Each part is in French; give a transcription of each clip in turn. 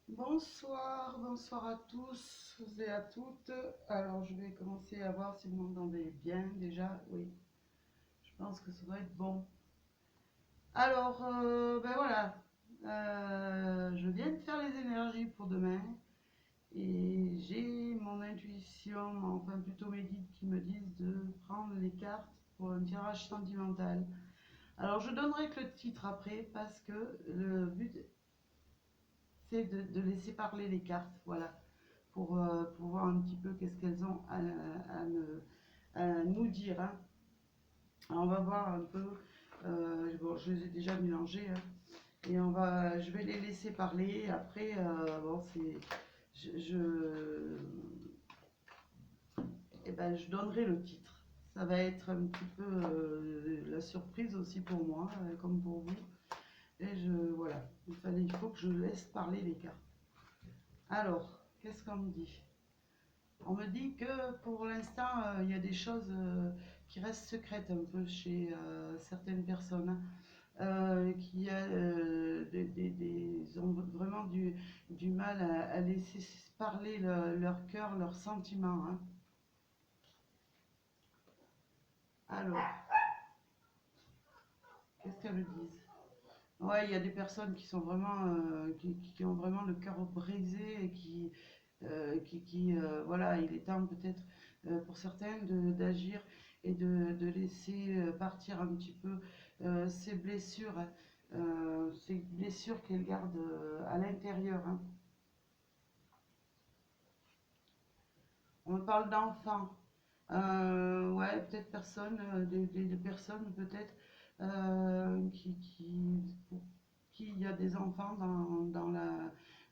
Bonsoir, bonsoir à tous et à toutes. Alors, je vais commencer à voir si vous m'entendez bien déjà. Oui, je pense que ça doit être bon. Alors, ben voilà. Je viens de faire les énergies pour demain et j'ai mon intuition, enfin plutôt mes guides qui me disent de prendre les cartes pour un tirage sentimental. Alors, je donnerai que le titre après parce que le but c'est de laisser parler les cartes. Voilà. Pour voir un petit peu qu'est-ce qu'elles ont à nous dire, hein. Alors, on va voir un peu. Bon, je les ai déjà mélangées, hein, et je vais les laisser parler. Après, bon, eh ben, je donnerai le titre. Ça va être un petit peu la surprise aussi pour moi, comme pour vous. Et voilà, il faut que je laisse parler les cartes. Alors, qu'est-ce qu'on me dit? On me dit que pour l'instant, il y a des choses qui restent secrètes un peu chez certaines personnes, qui ont vraiment du mal à laisser parler leur cœur, leurs sentiments, hein. Alors, qu'est-ce qu'elles me disent? Ouais, il y a des personnes qui sont vraiment, qui ont vraiment le cœur brisé et voilà, il est temps peut-être pour certaines d'agir et de laisser partir un petit peu ces blessures, hein, ces blessures qu'elles gardent à l'intérieur, hein. On parle d'enfants. Ouais, peut-être personnes, des personnes peut-être pour qui il y a des enfants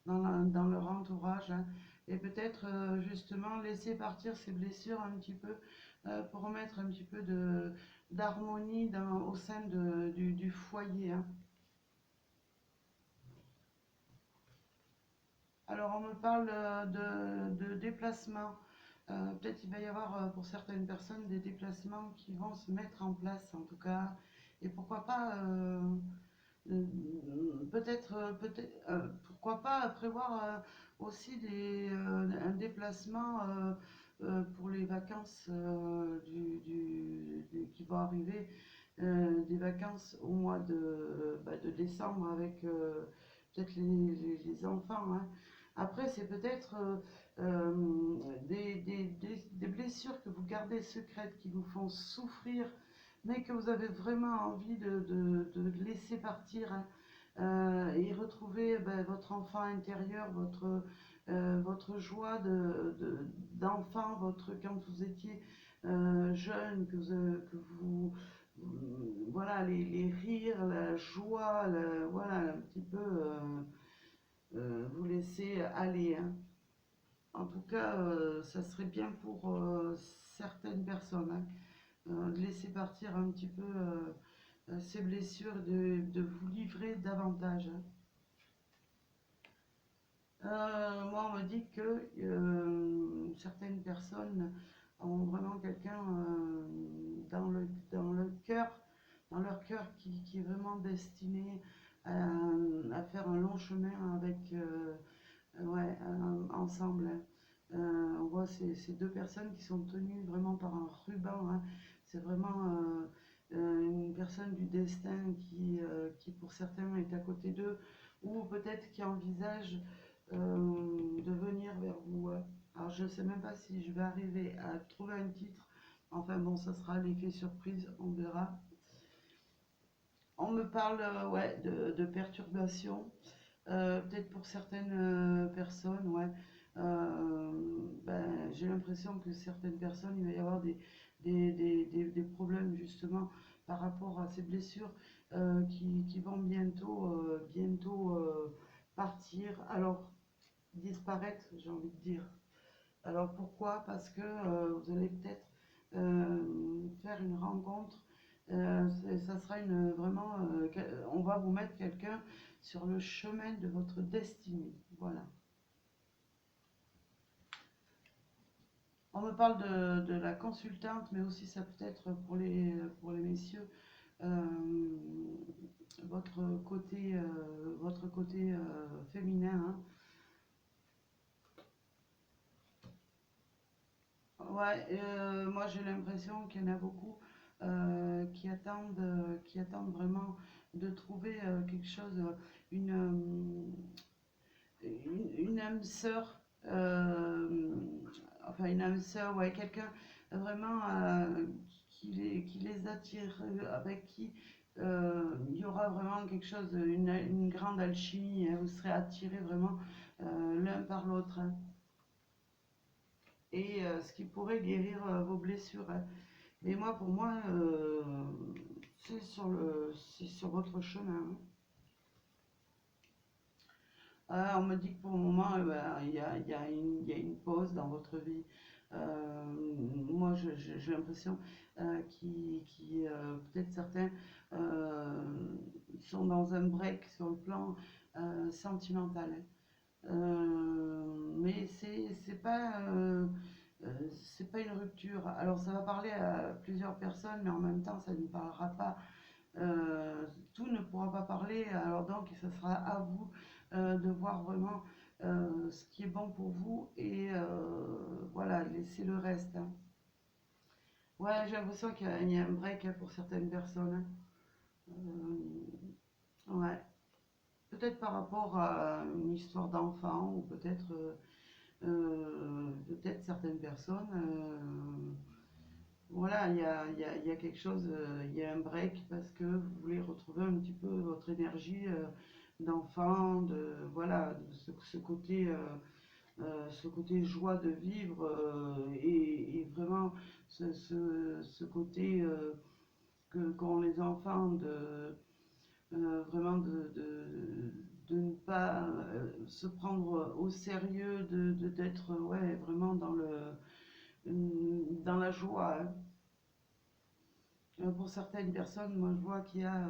dans leur entourage, hein. Et peut-être justement laisser partir ces blessures un petit peu pour remettre un petit peu d'harmonie au sein du foyer, hein. Alors, on me parle de déplacement. Peut-être il va y avoir pour certaines personnes des déplacements qui vont se mettre en place, en tout cas. Et pourquoi pas, euh, pourquoi pas prévoir aussi un déplacement pour les vacances qui vont arriver, des vacances au mois de décembre avec peut-être les enfants, hein. Après, c'est peut-être des blessures que vous gardez secrètes, qui vous font souffrir, mais que vous avez vraiment envie de laisser partir, hein, et retrouver votre enfant intérieur, votre joie d'enfant, quand vous étiez jeune, voilà, les rires, la joie, voilà, un petit peu vous laisser aller, hein. En tout cas, ça serait bien pour certaines personnes, hein, de laisser partir un petit peu ces blessures, de vous livrer davantage, hein. Moi, on me dit que certaines personnes ont vraiment quelqu'un dans le cœur, dans leur cœur qui est vraiment destiné à faire un long chemin avec, ouais, ensemble, hein. On voit ces deux personnes qui sont tenues vraiment par un ruban, hein. C'est vraiment une personne du destin qui pour certains est à côté d'eux, ou peut-être qui envisage de venir vers vous, hein. Alors je ne sais même pas si je vais arriver à trouver un titre. Enfin bon, ça sera l'effet surprise, on verra. On me parle ouais, de perturbations. Peut-être pour certaines personnes, ouais. J'ai l'impression que certaines personnes, il va y avoir des problèmes justement par rapport à ces blessures qui vont bientôt partir. Alors, disparaître, j'ai envie de dire. Alors pourquoi? Parce que vous allez peut-être faire une rencontre. Ça sera vraiment, on va vous mettre quelqu'un sur le chemin de votre destinée. Voilà. On me parle de la consultante, mais aussi ça peut être pour les messieurs, euh, votre côté féminin, hein. Ouais, moi j'ai l'impression qu'il y en a beaucoup qui attendent vraiment de trouver quelque chose, une, une âme sœur, enfin une âme sœur, ouais, quelqu'un vraiment qui les attire, avec qui il y aura vraiment quelque chose, une grande alchimie, hein, vous serez attirés vraiment l'un par l'autre, hein, et ce qui pourrait guérir vos blessures, hein. Mais moi, pour moi, c'est sur votre chemin, hein. Ah, on me dit que pour le moment, ben, il y a une pause dans votre vie. Euh, Moi, j'ai l'impression peut-être certains euh, sont dans un break sur le plan sentimental, hein. Mais c'est pas une rupture. Alors, ça va parler à plusieurs personnes, mais en même temps, ça ne parlera pas, tout ne pourra pas parler, alors donc ce sera à vous de voir vraiment ce qui est bon pour vous, et voilà, laisser le reste, hein. Ouais, j'ai l'impression qu'il y a un break, hein, pour certaines personnes, hein. Ouais, peut-être par rapport à une histoire d'enfant, ou peut-être certaines personnes. Voilà, il y a quelque chose, il y a un break parce que vous voulez retrouver un petit peu votre énergie d'enfant, voilà, ce côté joie de vivre, et vraiment ce côté qu'ont les enfants vraiment de ne pas se prendre au sérieux, d'être, ouais, vraiment dans la joie, hein. Pour certaines personnes, moi je vois qu'il y a,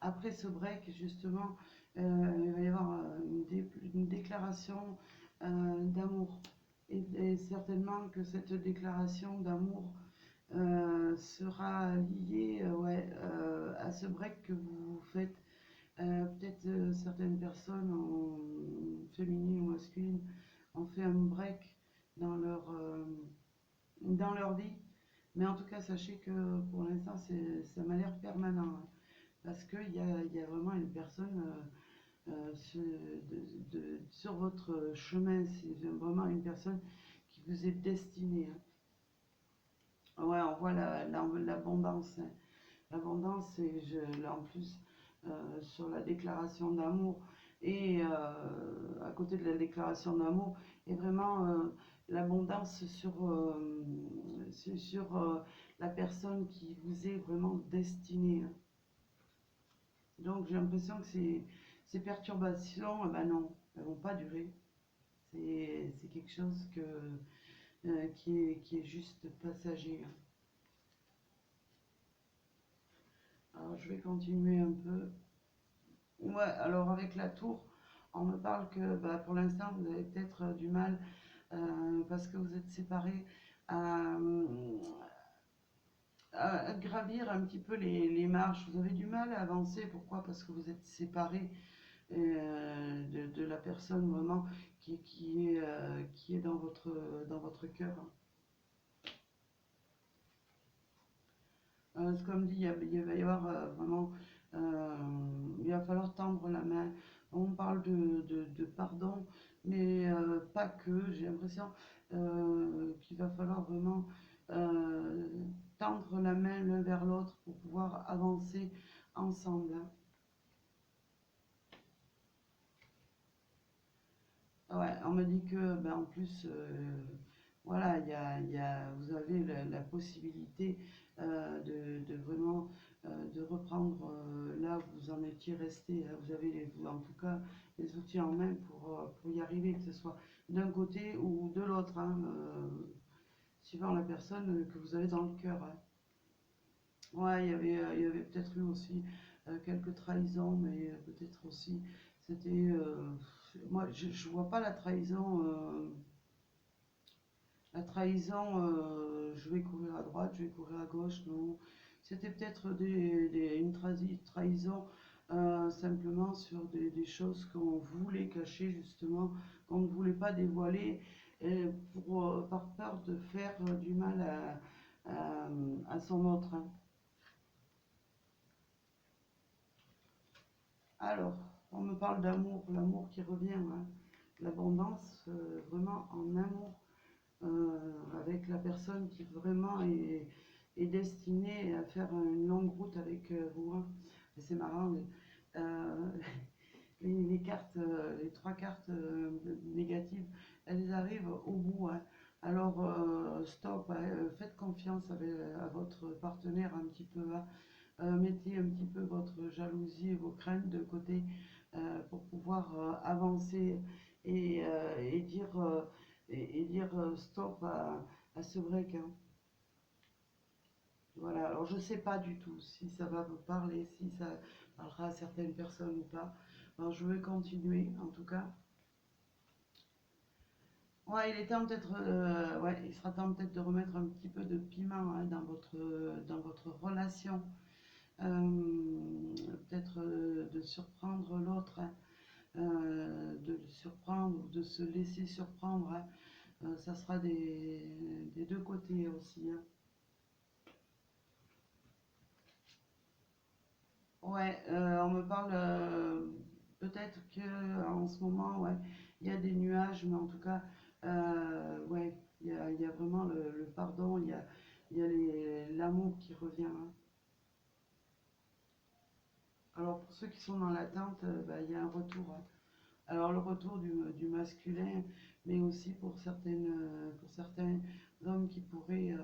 après ce break, justement, il va y avoir une déclaration d'amour. Et certainement que cette déclaration d'amour sera liée, ouais, à ce break que vous faites. Peut-être certaines personnes, féminines ou masculines, ont fait un break dans dans leur vie. Mais en tout cas, sachez que pour l'instant, ça m'a l'air permanent, hein, parce il y a vraiment une personne sur votre chemin. C'est vraiment une personne qui vous est destinée, hein. Ouais, on voit l'abondance, hein. L'abondance, et là en plus, sur la déclaration d'amour, et à côté de la déclaration d'amour, et vraiment l'abondance sur la personne qui vous est vraiment destinée, hein. Donc j'ai l'impression que ces perturbations, eh ben non, elles vont pas durer. C'est quelque chose qui est juste passager, hein. Alors je vais continuer un peu. Ouais, alors avec la tour, on me parle que bah, pour l'instant vous avez peut-être du mal, parce que vous êtes séparés, à, à gravir un petit peu les marches. Vous avez du mal à avancer. Pourquoi? Parce que vous êtes séparés de la personne vraiment qui est dans votre cœur. Comme dit, il va y avoir vraiment, euh, il va falloir tendre la main. On parle de pardon, mais pas que. J'ai l'impression qu'il va falloir vraiment euh, tendre la main l'un vers l'autre pour pouvoir avancer ensemble, hein. Ouais, on me dit que, ben, en plus, voilà, vous avez la possibilité de vraiment de reprendre là où vous en étiez resté, hein. Vous avez en tout cas les outils en main pour y arriver, que ce soit d'un côté ou de l'autre, hein, suivant la personne que vous avez dans le cœur, hein. Ouais, il y avait peut-être eu aussi quelques trahisons, mais peut-être aussi c'était. Moi, je vois pas la trahison. La trahison, je vais courir à droite, je vais courir à gauche, non. C'était peut-être une trahison simplement sur des choses qu'on voulait cacher justement, qu'on ne voulait pas dévoiler, par peur de faire du mal à son autre, hein. Alors, on me parle d'amour, l'amour qui revient, hein. L'abondance, vraiment en amour, avec la personne qui vraiment est destinée à faire une longue route avec vous, hein. C'est marrant, euh, les cartes, les trois cartes négatives, elles arrivent au bout, hein. Alors, stop, hein, faites confiance à votre partenaire un petit peu, hein. Mettez un petit peu votre jalousie et vos craintes de côté, pour pouvoir avancer et dire, stop à ce break, hein. Voilà, alors je ne sais pas du tout si ça va vous parler, si ça parlera à certaines personnes ou pas. Alors je vais continuer en tout cas. Ouais, il est temps peut-être, ouais, il sera temps peut-être de remettre un petit peu de piment, hein, dans votre relation. Peut-être de surprendre l'autre, hein, de le surprendre ou de se laisser surprendre, hein. Ça sera des deux côtés aussi, hein. Ouais, on me parle, peut-être que en ce moment, ouais, il y a des nuages, mais en tout cas, ouais, il y a vraiment le pardon, il y a l'amour qui revient, hein. Alors pour ceux qui sont dans l'attente, bah, il y a un retour, hein. Alors le retour du masculin, mais aussi pour certains hommes qui pourraient,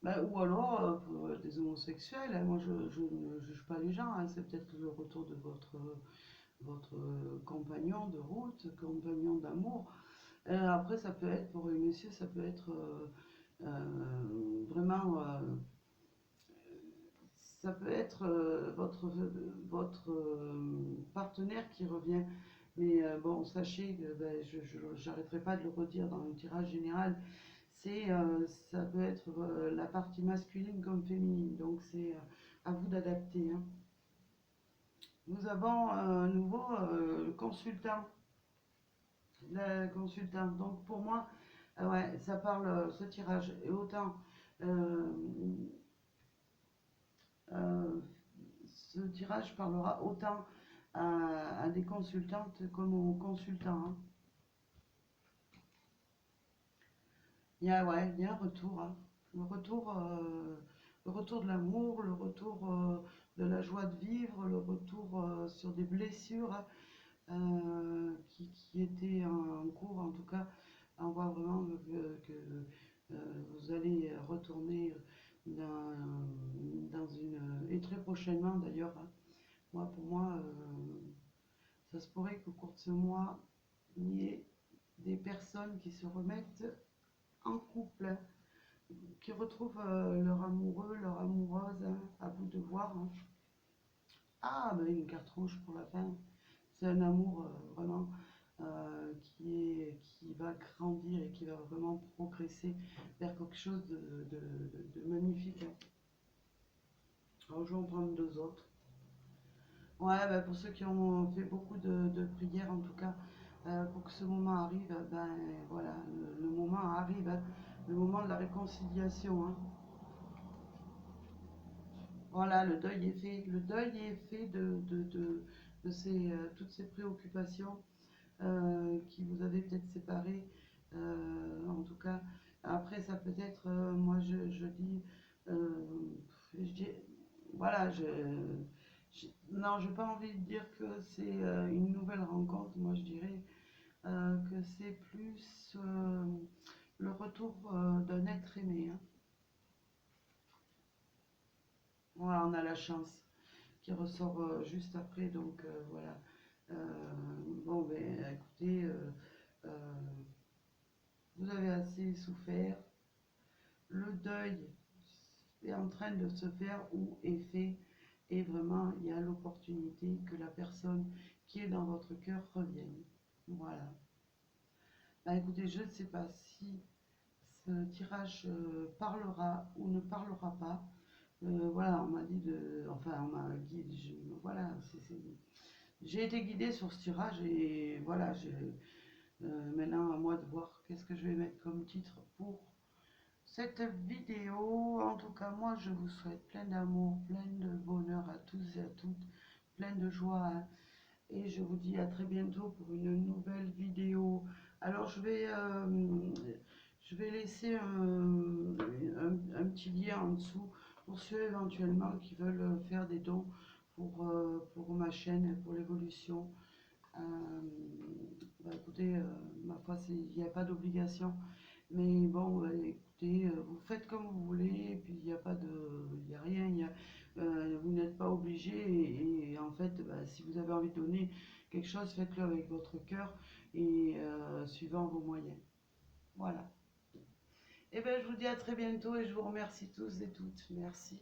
bah, ou alors pour des homosexuels, hein. Moi je ne juge pas les gens, hein. C'est peut-être le retour de votre compagnon de route, compagnon d'amour. Après ça peut être pour les messieurs, ça peut être vraiment, ça peut être votre partenaire qui revient. Mais bon, sachez que ben, je n'arrêterai pas de le redire dans le tirage général. C'est, ça peut être la partie masculine comme féminine. Donc c'est à vous d'adapter, hein. Nous avons un nouveau consultant. La consultante. Donc pour moi, ouais, ça parle, ce tirage. Et autant euh, euh, ce tirage parlera autant à des consultantes comme aux consultants, hein. Il y a, ouais, il y a un retour, hein. Le retour, le retour de l'amour, le retour de la joie de vivre, le retour sur des blessures, hein, qui étaient en cours, en tout cas. On voit vraiment que vous allez retourner dans, dans une... Et très prochainement d'ailleurs, hein. Moi, pour moi, ça se pourrait qu'au cours de ce mois, il y ait des personnes qui se remettent en couple, hein, qui retrouvent leur amoureux, leur amoureuse, hein, à vous de voir, hein. Ah, ben une carte rouge pour la fin. C'est un amour vraiment qui va grandir et qui va vraiment progresser vers quelque chose de magnifique, hein. Alors, je vais en prendre deux autres. Ouais, ben, pour ceux qui ont fait beaucoup de prières, en tout cas, pour que ce moment arrive, ben voilà, le moment arrive, hein, le moment de la réconciliation, hein. Voilà, le deuil est fait. Le deuil est fait de toutes ces préoccupations qui vous avaient peut-être séparés. En tout cas, après, ça peut être, moi je dis, je dis, voilà, non, j'ai pas envie de dire que c'est une nouvelle rencontre. Moi, je dirais que c'est plus le retour d'un être aimé, hein. Voilà, on a la chance qui ressort juste après. Donc voilà. Bon, ben écoutez, euh, vous avez assez souffert. Le deuil est en train de se faire ou est fait. Et vraiment, il y a l'opportunité que la personne qui est dans votre cœur revienne. Voilà. Ben, écoutez, je ne sais pas si ce tirage parlera ou ne parlera pas. Voilà, on m'a dit de, enfin, on m'a guidé, voilà, j'ai été guidée sur ce tirage et voilà, maintenant à moi de voir qu'est-ce que je vais mettre comme titre pour cette vidéo. En tout cas, moi, je vous souhaite plein d'amour, plein de bonheur à tous et à toutes, plein de joie, hein. Et je vous dis à très bientôt pour une nouvelle vidéo. Alors, je vais laisser un petit lien en dessous pour ceux éventuellement qui veulent faire des dons pour ma chaîne, pour l'évolution. Euh, Bah, écoutez, ma foi, il n'y a pas d'obligation. Mais bon, écoutez, vous faites comme vous voulez, et puis il n'y a pas de, il y a rien, vous n'êtes pas obligé, et en fait, bah, si vous avez envie de donner quelque chose, faites-le avec votre cœur et suivant vos moyens. Voilà. Et bien, je vous dis à très bientôt et je vous remercie tous et toutes. Merci.